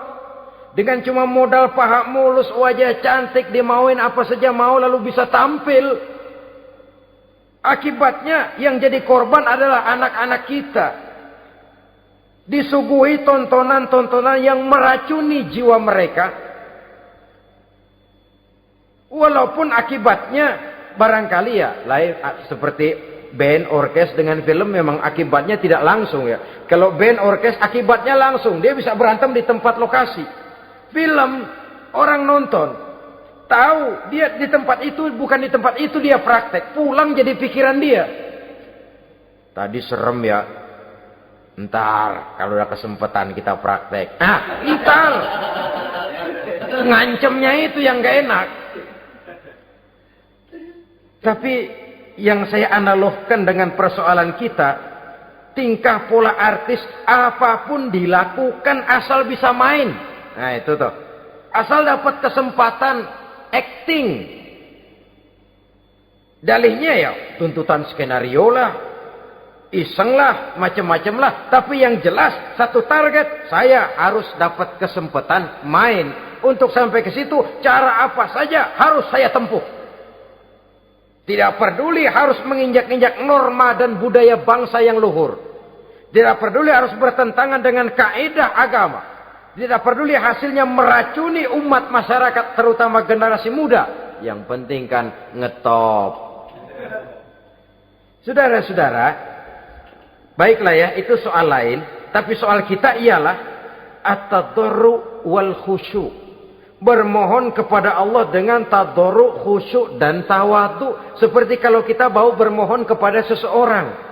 dengan cuma modal paha mulus, wajah cantik, dimauin apa saja mau lalu bisa tampil. Akibatnya yang jadi korban adalah anak-anak kita. Disuguhi tontonan-tontonan yang meracuni jiwa mereka. Walaupun akibatnya barangkali ya lain seperti band orkes dengan film memang akibatnya tidak langsung ya. Kalau band orkes akibatnya langsung, dia bisa berantem di tempat lokasi. Film orang nonton tahu dia di tempat itu, bukan di tempat itu dia praktek, pulang jadi pikiran dia. Tadi serem ya. Ntar kalau udah kesempatan kita praktek. Ntar ngancemnya itu yang gak enak. Tapi yang saya analogkan dengan persoalan kita, tingkah pola artis apapun dilakukan asal bisa main. Nah itu tuh. Asal dapat kesempatan acting. Dalihnya ya tuntutan skenario lah. iseng lah, macam-macam lah. Tapi yang jelas satu target, saya harus dapat kesempatan main. Untuk sampai ke situ, cara apa saja harus saya tempuh. Tidak peduli harus menginjak-injak norma dan budaya bangsa yang luhur. Tidak peduli harus bertentangan dengan kaidah agama. Tidak peduli hasilnya meracuni umat masyarakat, terutama generasi muda. Yang penting kan ngetop. Saudara-saudara, baiklah ya, itu soal lain. Tapi soal kita ialah at-tadarru wal khusyu'. Bermohon kepada Allah dengan tadarru', khusyuk dan tawadhu. Seperti kalau kita mau bermohon kepada seseorang.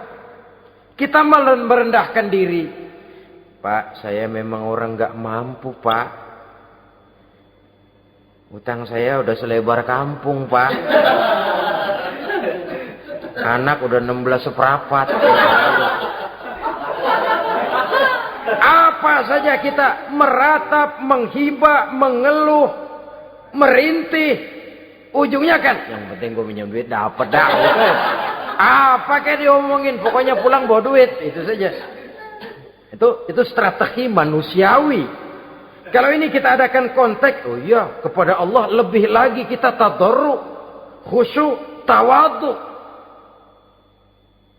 Kita merendahkan diri. Pak, saya memang orang gak mampu, Pak. Utang saya udah selebar kampung, Pak. Anak udah 16 seperempat. Apa saja kita meratap, menghibah, mengeluh, merintih. Ujungnya kan, yang penting gue minjem duit dapat dah. Apa kayak diomongin, pokoknya pulang bawa duit, itu saja. Itu strategi manusiawi. Kalau ini kita adakan konteks, oh iya, kepada Allah lebih lagi kita tadarru, khusyuk, tawadhu.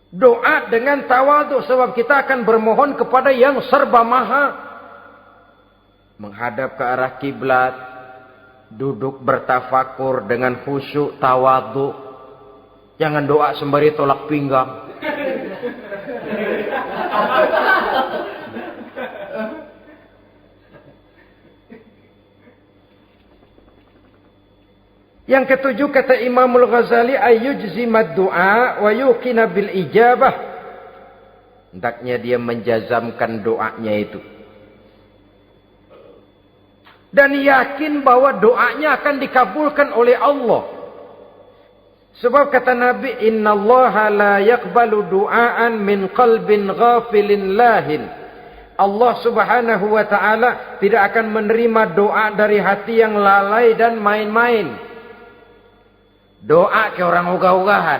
Doa dengan tawadhu, sebab kita akan bermohon kepada yang serba maha. Menghadap ke arah kiblat, duduk bertafakur dengan khusyuk, tawadhu. Jangan doa sembari tolak pinggang. Yang ketujuh kata Imamul Ghazali, ayyujzimad du'a wa yuqina bil ijabah. Hendaknya dia menjazamkan doanya itu. Dan yakin bahwa doanya akan dikabulkan oleh Allah. Sebab kata Nabi, innallaha la yaqbalu du'aan min qalbin ghafilin lahin. Allah subhanahu wa ta'ala tidak akan menerima doa dari hati yang lalai dan main-main. Doa ke orang ugah-ugahan.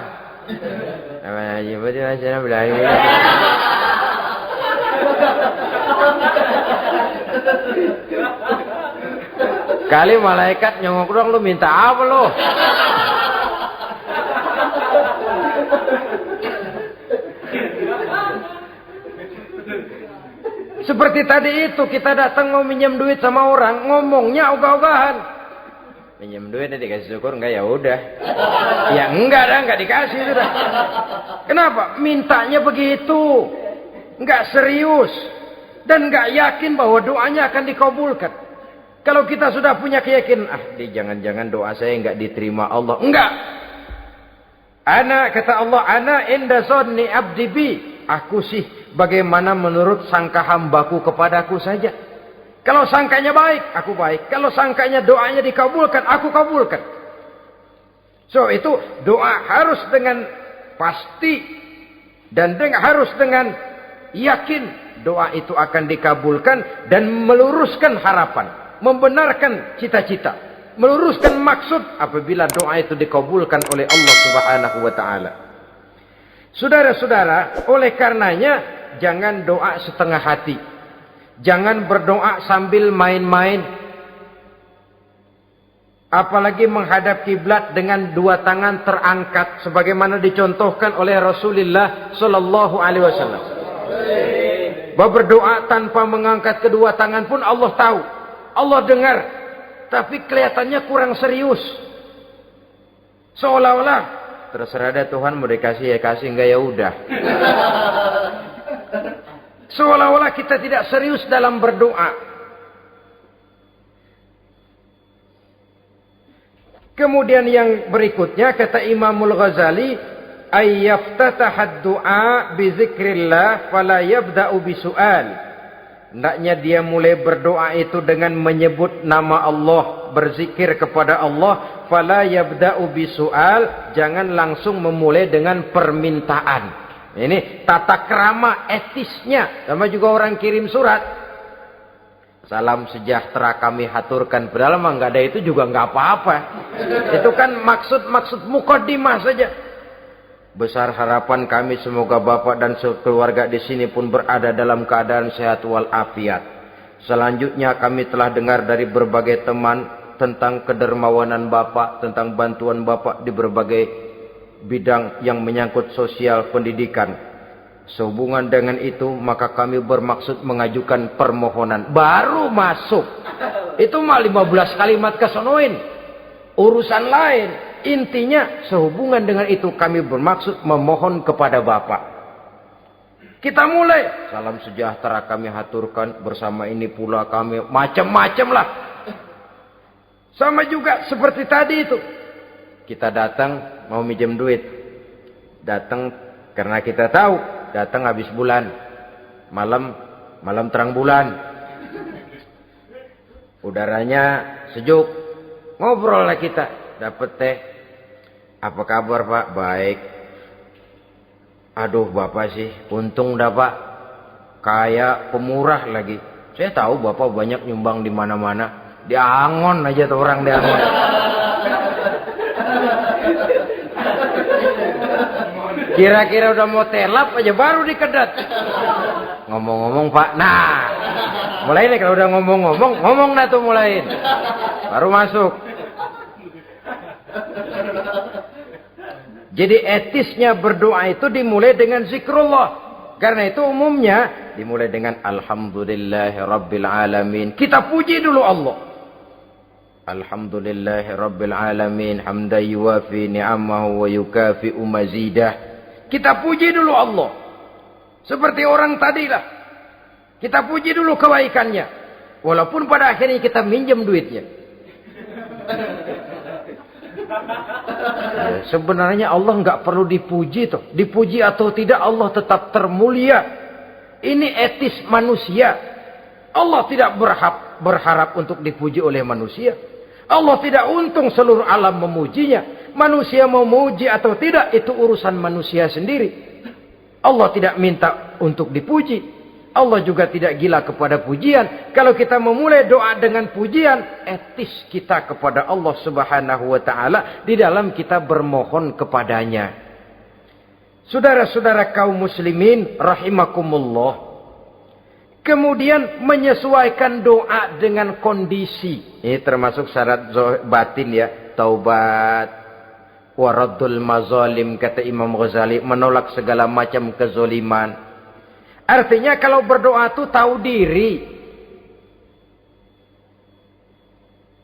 Kali malaikat nyongok dong, lu minta apa lu? Seperti tadi itu, kita datang mau minjem duit sama orang, ngomongnya ogah-ogahan. Minjem duitnya dikasih syukur, enggak ya udah. Ya enggak dah, enggak dikasih sudah. Kenapa? Mintanya begitu. Enggak serius. Dan enggak yakin bahwa doanya akan dikabulkan. Kalau kita sudah punya keyakinan, jangan-jangan doa saya enggak diterima Allah. Enggak. Kata Allah, ana inda zonni abdi bi. Aku sih bagaimana menurut sangka hambaku kepadaku saja. Kalau sangkanya baik, aku baik. Kalau sangkanya doanya dikabulkan, aku kabulkan. So itu doa harus dengan pasti. Dan harus dengan yakin doa itu akan dikabulkan. Dan meluruskan harapan. Membenarkan cita-cita. Meluruskan maksud apabila doa itu dikabulkan oleh Allah subhanahu wa ta'ala. Saudara-saudara, oleh karenanya jangan doa setengah hati. Jangan berdoa sambil main-main. Apalagi menghadap kiblat dengan dua tangan terangkat sebagaimana dicontohkan oleh Rasulullah sallallahu alaihi wasallam. Bahwa berdoa tanpa mengangkat kedua tangan pun Allah tahu. Allah dengar. Tapi kelihatannya kurang serius. Seolah-olah terserah ada Tuhan mau dikasih ya kasih, enggak ya udah. Seolah-olah kita tidak serius dalam berdoa. Kemudian yang berikutnya kata Imamul Ghazali, ayyaftatahad du'a bi zikrillah fala yabda'u bisu'al. Hendaknya dia mulai berdoa itu dengan menyebut nama Allah, berzikir kepada Allah, fala yabda'u bisu'al, jangan langsung memulai dengan permintaan. Ini tata krama etisnya. Sama juga orang kirim surat. Salam sejahtera kami haturkan. Padahal mah nggak ada itu juga nggak apa-apa. Itu kan maksud mukaddimah saja. Besar harapan kami semoga Bapak dan sekeluarga di sini pun berada dalam keadaan sehat walafiat. Selanjutnya kami telah dengar dari berbagai teman tentang kedermawanan Bapak, tentang bantuan Bapak di berbagai bidang yang menyangkut sosial pendidikan. Sehubungan dengan itu maka kami bermaksud mengajukan permohonan. Baru masuk. Itu mah 15 kalimat kesonoin. Urusan lain. Intinya sehubungan dengan itu kami bermaksud memohon kepada Bapak. Kita mulai. Salam sejahtera kami haturkan. Bersama ini pula kami macam-macam lah. Sama juga seperti tadi itu. Kita datang mau minjem duit. Datang karena kita tahu. Datang habis bulan. Malam terang bulan. Udaranya sejuk. Ngobrol lah kita. Dapat teh. Apa kabar Pak? Baik. Aduh Bapak sih. Untung dah Pak. Kayak pemurah lagi. Saya tahu Bapak banyak nyumbang di mana-mana. Di Angon aja tuh orang di Angon. Kira-kira udah mau telap aja baru dikedat. Ngomong-ngomong Pak. Nah. Mulai nih kalau udah ngomong-ngomong. Ngomong dah tuh mulain. Baru masuk. Jadi etisnya berdoa itu dimulai dengan zikrullah. Karena itu umumnya dimulai dengan Alhamdulillahi Rabbil Alamin. Kita puji dulu Allah. Alhamdulillahi Rabbil Alamin. Hamdan yuwafi ni'amahu wa yukafi'u mazidah. Kita puji dulu Allah. Seperti orang tadilah. Kita puji dulu kebaikannya. Walaupun pada akhirnya kita minjem duitnya. Ya, sebenarnya Allah nggak perlu dipuji toh. Dipuji atau tidak Allah tetap termulia. Ini etis manusia. Allah tidak berharap untuk dipuji oleh manusia. Allah tidak untung seluruh alam memujinya. Manusia mau memuji atau tidak itu urusan manusia sendiri. Allah tidak minta untuk dipuji. Allah juga tidak gila kepada pujian. Kalau kita memulai doa dengan pujian, etis kita kepada Allah Subhanahu wa taala di dalam kita bermohon kepadanya. Saudara-saudara kaum muslimin rahimakumullah. Kemudian menyesuaikan doa dengan kondisi. Ini termasuk syarat batin ya, taubat, waraddul mazalim kata Imam Ghazali, menolak segala macam kezoliman. Artinya kalau berdoa itu tahu diri.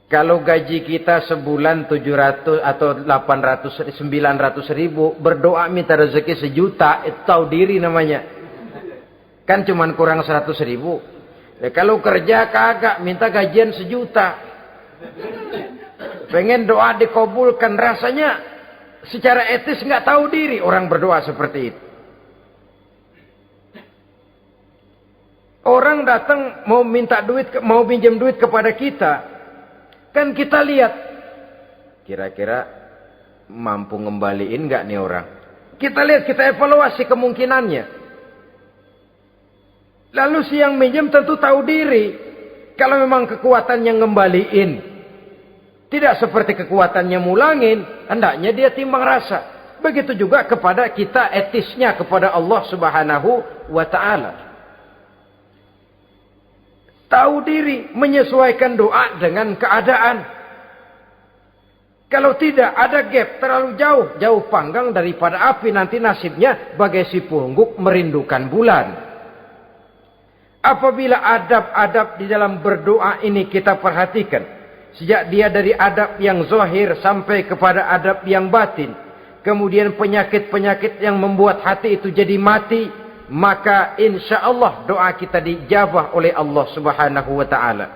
Kalau gaji kita sebulan 700 atau 800, 900 ribu. Berdoa minta rezeki 1 juta. Itu tahu diri namanya. Kan cuman kurang 100 ribu. Ya, kalau kerja kagak minta gajian 1 juta. Pengen doa dikabulkan. Rasanya secara etis nggak tahu diri orang berdoa seperti itu. Orang datang mau minta duit, mau pinjam duit kepada kita. Kan kita lihat. Kira-kira mampu ngembaliin nggak nih orang. Kita lihat, kita evaluasi kemungkinannya. Lalu si yang minjem tentu tahu diri. Kalau memang kekuatannya ngembaliin. Tidak seperti kekuatannya mulangin. Hendaknya dia timbang rasa. Begitu juga kepada kita etisnya kepada Allah Subhanahu wa ta'ala. Tahu diri, menyesuaikan doa dengan keadaan. Kalau tidak ada gap terlalu jauh panggang daripada api, nanti nasibnya bagai si pungguk merindukan bulan. Apabila adab-adab di dalam berdoa ini kita perhatikan, sejak dia dari adab yang zahir sampai kepada adab yang batin, kemudian penyakit-penyakit yang membuat hati itu jadi mati, maka insya Allah doa kita dijabah oleh Allah Subhanahu wa ta'ala.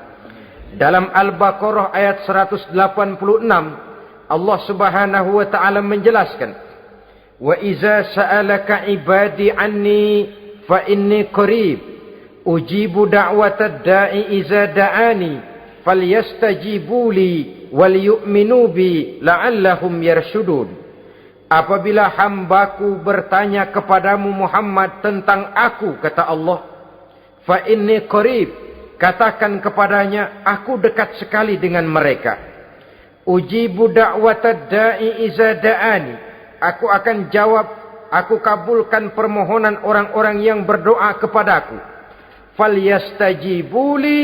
Dalam Al-Baqarah ayat 186 Allah Subhanahu wa ta'ala menjelaskan, wa iza sa'alaka ibadi anni fa inni qarib ujibu da'watad da'i iza da'ani falyastajibu li wal yu'minu bi la'allahum yarshudun. Apabila hambaku bertanya kepadamu Muhammad tentang aku, kata Allah, fa inni qarib, katakan kepadanya, aku dekat sekali dengan mereka. Ujibu da'watad da'i iza da'ani, aku akan jawab, aku kabulkan permohonan orang-orang yang berdoa kepadaku. Falyastajibuli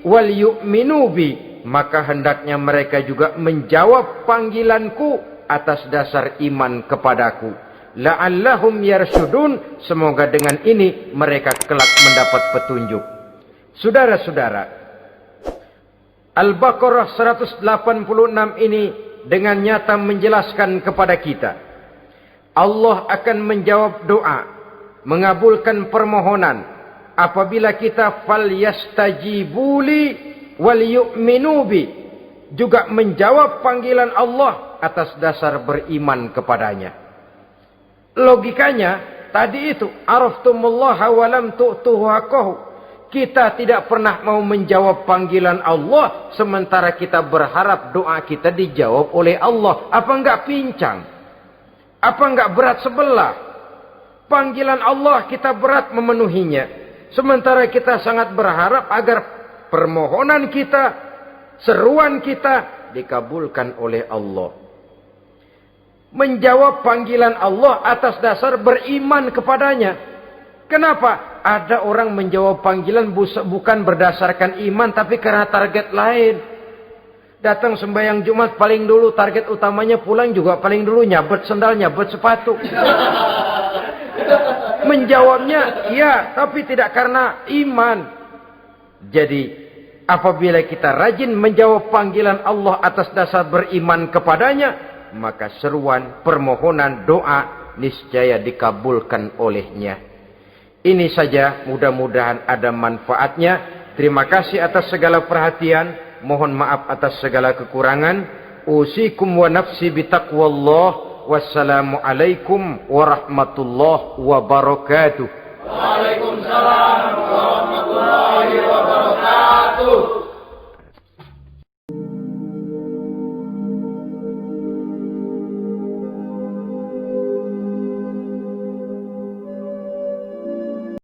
wal yu'minu bi, maka hendaknya mereka juga menjawab panggilanku atas dasar iman kepadaku. La'allahum yarsyudun, semoga dengan ini mereka kelak mendapat petunjuk. Saudara-saudara, Al-Baqarah 186 ini dengan nyata menjelaskan kepada kita, Allah akan menjawab doa, mengabulkan permohonan apabila kita falyastajibuli wal yu'minu bi, juga menjawab panggilan Allah atas dasar beriman kepadanya. Logikanya tadi itu, araftumullaha wa lam tu'tuhu haqqahu. Kita tidak pernah mau menjawab panggilan Allah sementara kita berharap doa kita dijawab oleh Allah. Apa enggak pincang? Apa enggak berat sebelah? Panggilan Allah kita berat memenuhinya, sementara kita sangat berharap agar permohonan kita, seruan kita dikabulkan oleh Allah. Menjawab panggilan Allah atas dasar beriman kepadanya. Kenapa? Ada orang menjawab panggilan bukan berdasarkan iman, tapi karena target lain. Datang sembahyang Jumat paling dulu, target utamanya pulang juga paling dulu nyabet sendal, nyabet sepatu. Menjawabnya ya, tapi tidak karena iman. Jadi apabila kita rajin menjawab panggilan Allah atas dasar beriman kepadanya, maka seruan, permohonan, doa niscaya dikabulkan olehnya. Ini saja, mudah-mudahan ada manfaatnya. Terima kasih atas segala perhatian. Mohon maaf atas segala kekurangan. Usikum wa nafsi bitaqwallah. Wassalamualaikum warahmatullahi wabarakatuh. Waalaikumsalam warahmatullahi wabarakatuh.